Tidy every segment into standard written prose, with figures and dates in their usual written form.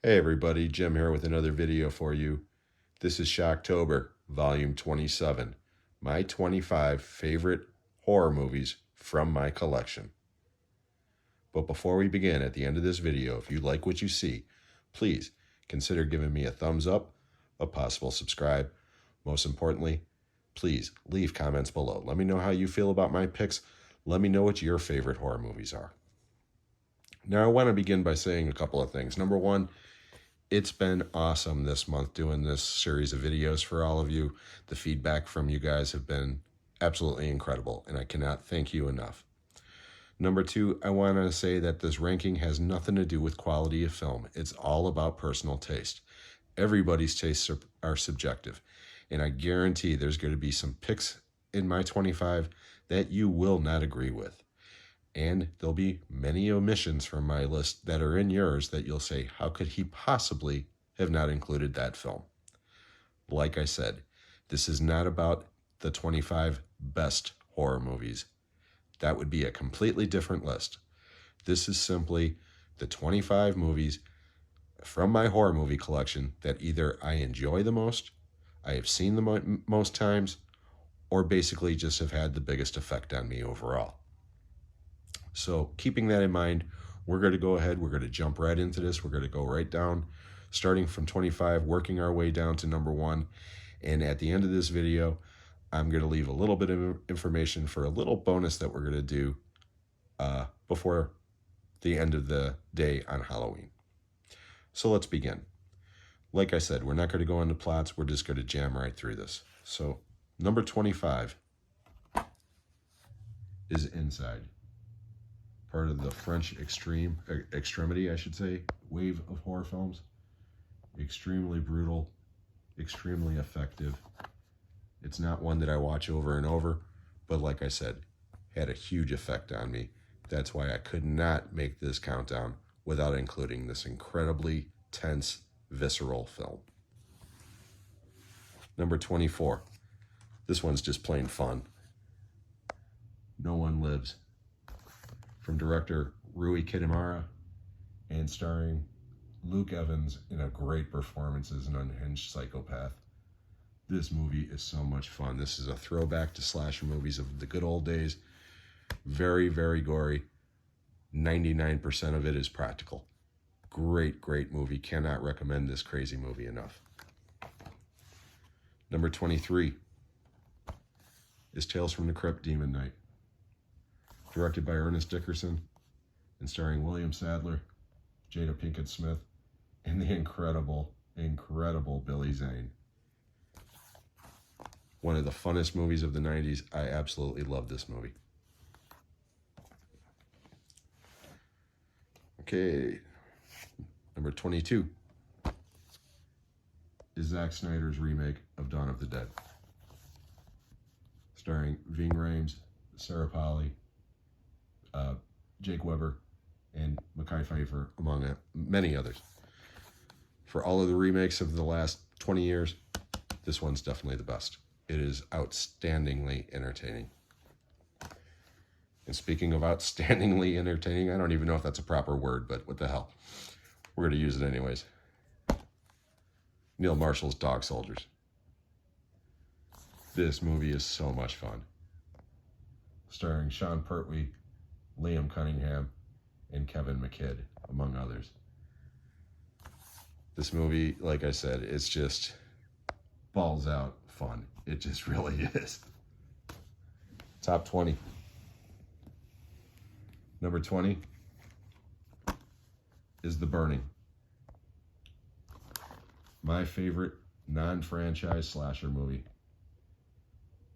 Hey everybody, Jim here with another video for you. This is Shocktober, volume 27, my 25 favorite horror movies from my collection. But before we begin, at the end of this video, if you like what you see, please consider giving me a thumbs up, a possible subscribe. Most importantly, please leave comments below. Let me know how you feel about my picks. Let me know what your favorite horror movies are. Now, I want to begin by saying a couple of things. Number one, it's been awesome this month doing this series of videos for all of you. The feedback from you guys have been absolutely incredible, and I cannot thank you enough. Number two, I want to say that this ranking has nothing to do with quality of film. It's all about personal taste. Everybody's tastes are subjective, and I guarantee there's going to be some picks in my 25 that you will not agree with. And there'll be many omissions from my list that are in yours that you'll say, how could he possibly have not included that film? Like I said, this is not about the 25 best horror movies. That would be a completely different list. This is simply the 25 movies from my horror movie collection that either I enjoy the most, I have seen the most times, or basically just have had the biggest effect on me overall. So keeping that in mind, we're going to go ahead, we're going to jump right into this. We're going to go right down, starting from 25, working our way down to number 1. And at the end of this video, I'm going to leave a little bit of information for a little bonus that we're going to do before the end of the day on Halloween. So let's begin. Like I said, we're not going to go into plots. We're just going to jam right through this. So number 25 is Inside. Part of the French extremity, I should say, wave of horror films. Extremely brutal, extremely effective. It's not one that I watch over and over, but like I said, had a huge effect on me. That's why I could not make this countdown without including this incredibly tense, visceral film. Number 24. This one's just plain fun. No One Lives. From director Rui Kitamura and starring Luke Evans in a great performance as an unhinged psychopath. This movie is so much fun. This is a throwback to slasher movies of the good old days. Very, very gory. 99% of it is practical. Great, great movie. Cannot recommend this crazy movie enough. Number 23 is Tales from the Crypt, Demon Knight. Directed by Ernest Dickerson and starring William Sadler, Jada Pinkett Smith, and the incredible, incredible Billy Zane. One of the funnest movies of the 90s. I absolutely love this movie. Okay, number 22 is Zack Snyder's remake of Dawn of the Dead. Starring Ving Rhames, Sarah Polley, Jake Weber, and Mekhi Phifer, among many others. For all of the remakes of the last 20 years, this one's definitely the best. It is outstandingly entertaining. And speaking of outstandingly entertaining, I don't even know if that's a proper word, but what the hell. We're going to use it anyways. Neil Marshall's Dog Soldiers. This movie is so much fun. Starring Sean Pertwee, Liam Cunningham, and Kevin McKidd, among others. This movie, like I said, it's just balls out fun. It just really is. Top 20. Number 20 is The Burning. My favorite non-franchise slasher movie,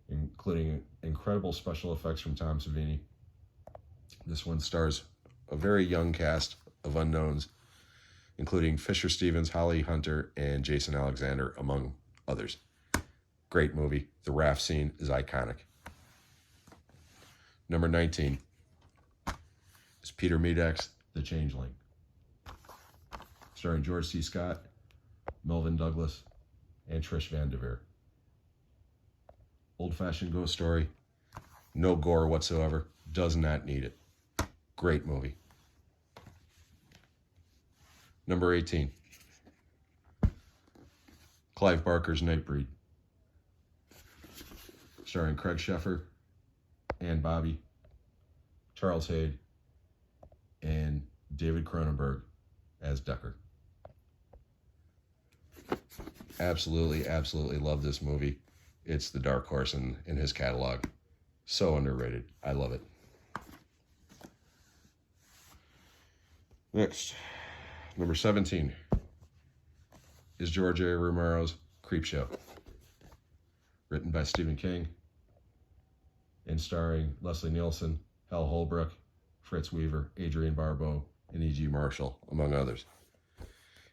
including incredible special effects from Tom Savini. This one stars a very young cast of unknowns, including Fisher Stevens, Holly Hunter, and Jason Alexander, among others. Great movie. The raft scene is iconic. Number 19 is Peter Medak's The Changeling. Starring George C. Scott, Melvin Douglas, and Trish Van Devere. Old-fashioned ghost story. No gore whatsoever. Does not need it. Great movie. Number 18 Clive Barker's Nightbreed, starring Craig Sheffer, Ann Bobby, Charles Hayde, and David Cronenberg as Decker. Absolutely, absolutely love this movie. It's the dark horse in his catalog. So underrated. I love it. Next, number 17 is George A. Romero's Creepshow, written by Stephen King and starring Leslie Nielsen, Hal Holbrook, Fritz Weaver, Adrienne Barbeau, and E.G. Marshall, among others.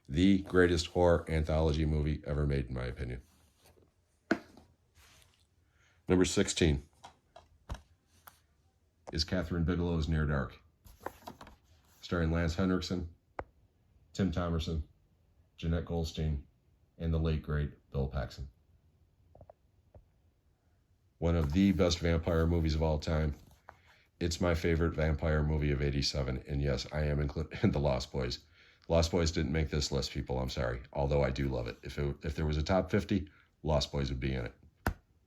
The greatest horror anthology movie ever made, in my opinion. Number 16 is Catherine Bigelow's Near Dark, starring Lance Henriksen, Tim Thomerson, Jeanette Goldstein, and the late, great Bill Paxton. One of the best vampire movies of all time. It's my favorite vampire movie of '87, and yes, I am including The Lost Boys. Lost Boys didn't make this list, people, I'm sorry, although I do love it. If there was a top 50, Lost Boys would be in it.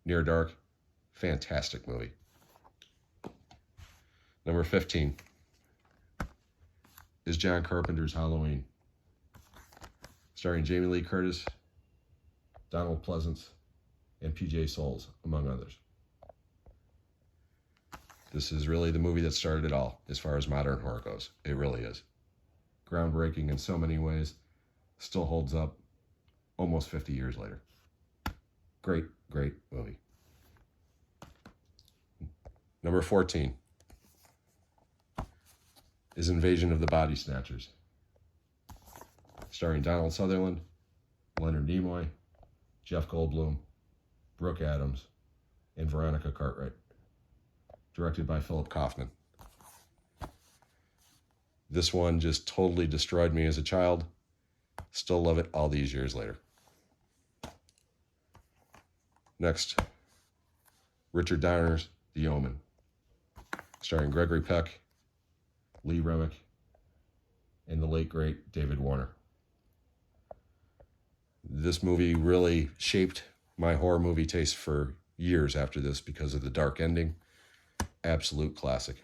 Near Dark, fantastic movie. Number 15 is John Carpenter's Halloween, starring Jamie Lee Curtis, Donald Pleasance, and P.J. Souls, among others. This is really the movie that started it all, as far as modern horror goes. It really is. Groundbreaking in so many ways, still holds up almost 50 years later. Great, great movie. Number 14 is Invasion of the Body Snatchers, starring Donald Sutherland, Leonard Nimoy, Jeff Goldblum, Brooke Adams, and Veronica Cartwright, directed by Philip Kaufman. This one just totally destroyed me as a child. Still love it all these years later. Next, Richard Donner's The Omen, starring Gregory Peck, Lee Remick, and the late, great David Warner. This movie really shaped my horror movie taste for years after this because of the dark ending. Absolute classic.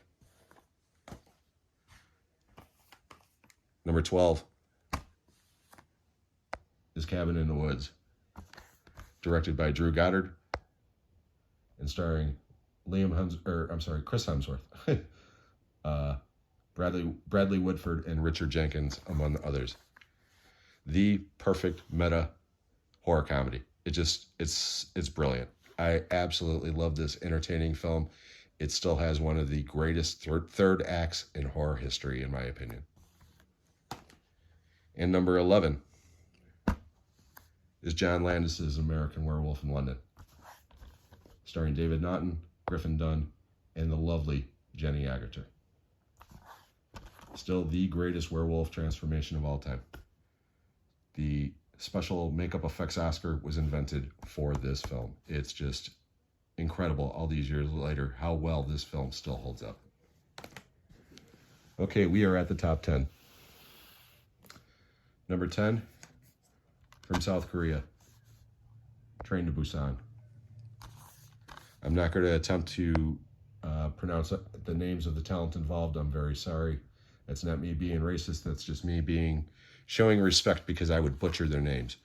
Number 12 is Cabin in the Woods, directed by Drew Goddard and starring Chris Hemsworth, Bradley Whitford, and Richard Jenkins, among others. The perfect meta horror comedy. It's brilliant. I absolutely love this entertaining film. It still has one of the greatest third acts in horror history, in my opinion. And number 11 is John Landis's American Werewolf in London, starring David Naughton, Griffin Dunne, and the lovely Jenny Agutter. Still the greatest werewolf transformation of all time. The special makeup effects Oscar was invented for this film. It's just incredible all these years later how well this film still holds up. Okay, we are at the top 10. Number 10, from South Korea, Train to Busan. I'm not going to attempt to pronounce the names of the talent involved. I'm very sorry. That's not me being racist. That's just me showing respect because I would butcher their names.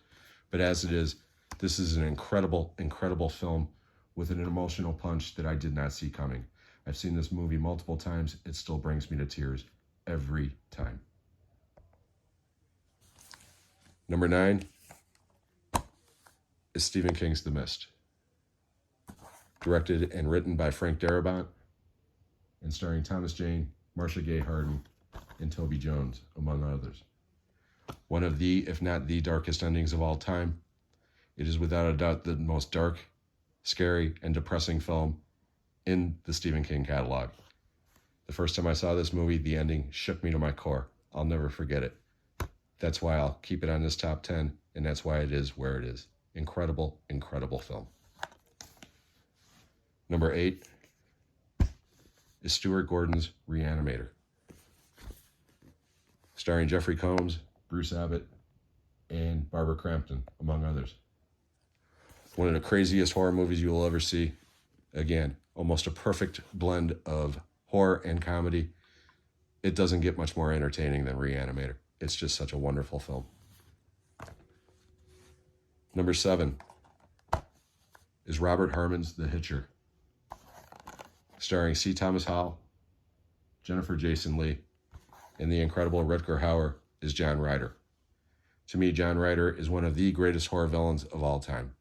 But as it is, this is an incredible, incredible film with an emotional punch that I did not see coming. I've seen this movie multiple times. It still brings me to tears every time. Number 9 is Stephen King's The Mist, directed and written by Frank Darabont and starring Thomas Jane, Marcia Gay Harden, and Toby Jones, among others. One of the, if not the darkest endings of all time. It is without a doubt the most dark, scary, and depressing film in the Stephen King catalog. The first time I saw this movie, the ending shook me to my core. I'll never forget it. That's why I'll keep it on this top 10, and that's why it is where it is. Incredible, incredible film. Number 8 is Stuart Gordon's Reanimator, starring Jeffrey Combs, Bruce Abbott, and Barbara Crampton, among others. One of the craziest horror movies you will ever see. Again, almost a perfect blend of horror and comedy. It doesn't get much more entertaining than Reanimator. It's just such a wonderful film. Number 7 is Robert Harmon's The Hitcher, starring C. Thomas Howell, Jennifer Jason Leigh, and the incredible Rutger Hauer is John Ryder. To me, John Ryder is one of the greatest horror villains of all time.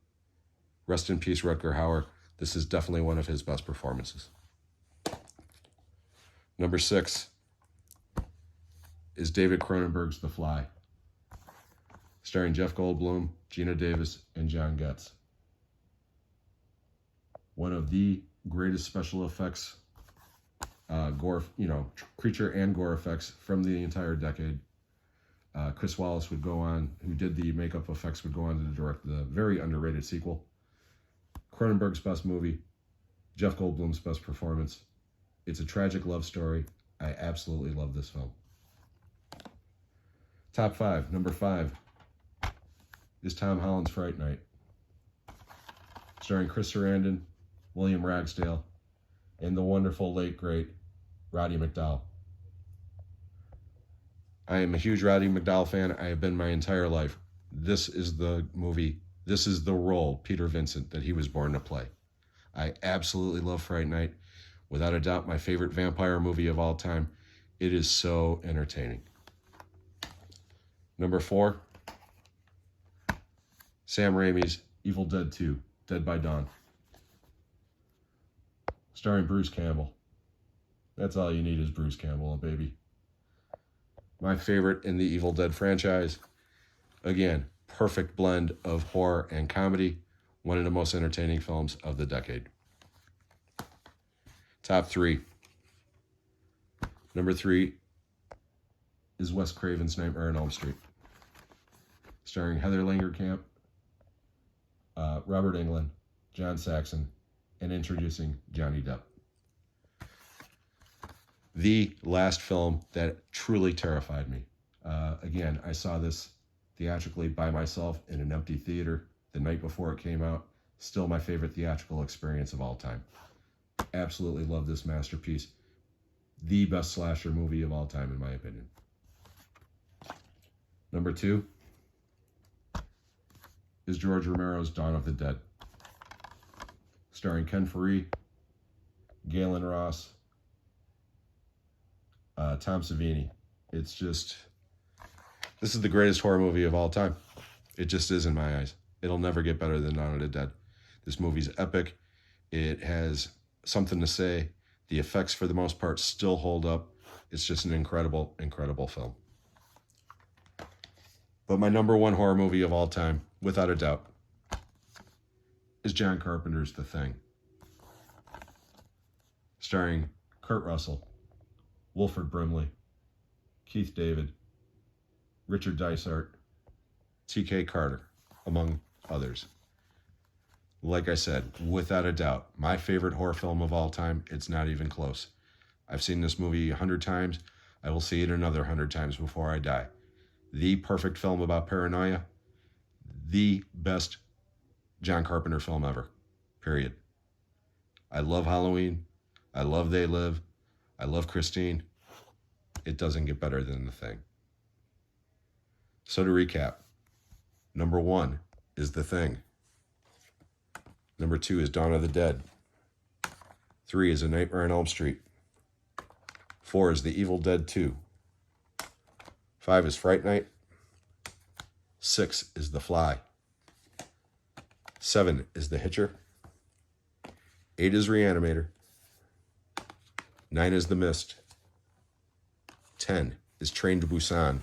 Rest in peace, Rutger Hauer. This is definitely one of his best performances. Number 6 is David Cronenberg's The Fly, starring Jeff Goldblum, Gina Davis, and John Getz. One of the greatest special effects, gore, creature and gore effects from the entire decade. Chris Wallace would go on, who did the makeup effects, would go on to direct the very underrated sequel. Cronenberg's best movie, Jeff Goldblum's best performance. It's a tragic love story. I absolutely love this film. Top 5. Number 5 is Tom Holland's Fright Night, starring Chris Sarandon, William Ragsdale, and the wonderful late, great Roddy McDowall. I am a huge Roddy McDowall fan. I have been my entire life. This is the movie, this is the role, Peter Vincent, that he was born to play. I absolutely love Fright Night. Without a doubt, my favorite vampire movie of all time. It is so entertaining. Number 4, Sam Raimi's Evil Dead 2, Dead by Dawn, starring Bruce Campbell. That's all you need is Bruce Campbell, baby. My favorite in the Evil Dead franchise. Again, perfect blend of horror and comedy. One of the most entertaining films of the decade. Top 3. Number 3 is Wes Craven's Nightmare on Elm Street, starring Heather Langenkamp, Robert Englund, John Saxon, and introducing Johnny Depp. The last film that truly terrified me. Again, I saw this theatrically by myself in an empty theater the night before it came out. Still my favorite theatrical experience of all time. Absolutely love this masterpiece. The best slasher movie of all time, in my opinion. Number 2 is George Romero's Dawn of the Dead, starring Ken Faree, Galen Ross, Tom Savini. It's just, this is the greatest horror movie of all time. It just is in my eyes. It'll never get better than Dawn of the Dead. This movie's epic. It has something to say. The effects, for the most part, still hold up. It's just an incredible, incredible film. But my number 1 horror movie of all time, without a doubt, is John Carpenter's The Thing, starring Kurt Russell, Wilford Brimley, Keith David, Richard Dysart, T.K. Carter, among others. Like I said, without a doubt, my favorite horror film of all time. It's not even close. I've seen this movie 100 times. I will see it another 100 times before I die. The perfect film about paranoia. The best John Carpenter film ever. Period. I love Halloween. I love They Live. I love Christine. It doesn't get better than The Thing. So to recap, number 1 is The Thing. Number 2 is Dawn of the Dead. 3 is A Nightmare on Elm Street. 4 is The Evil Dead 2. 5 is Fright Night. 6 is The Fly. 7 is The Hitcher. 8 is Reanimator. 9 is The Mist. 10 is Train to Busan.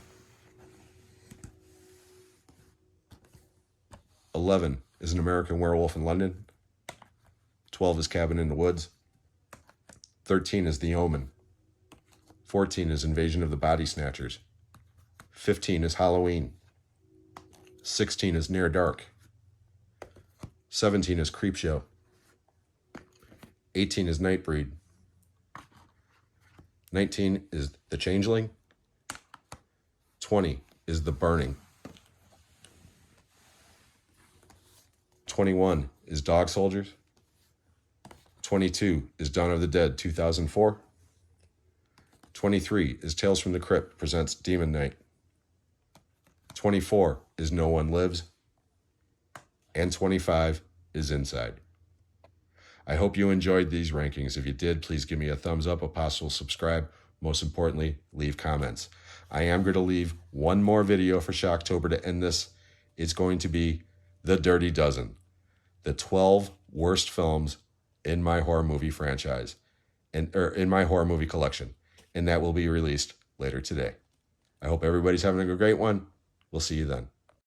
11 is An American Werewolf in London. 12 is Cabin in the Woods. 13 is The Omen. 14 is Invasion of the Body Snatchers. 15 is Halloween. 16 is Near Dark. 17 is Creepshow. 18 is Nightbreed. 19 is The Changeling. 20 is The Burning. 21 is Dog Soldiers. 22 is Dawn of the Dead 2004. 23 is Tales from the Crypt presents Demon Knight. 24 is No One Lives. And 25 is Inside. I hope you enjoyed these rankings. If you did, please give me a thumbs up, a possible subscribe. Most importantly, leave comments. I am going to leave one more video for Shocktober to end this. It's going to be The Dirty Dozen, the 12 worst films in my horror movie franchise, or in my horror movie collection. And that will be released later today. I hope everybody's having a great one. We'll see you then.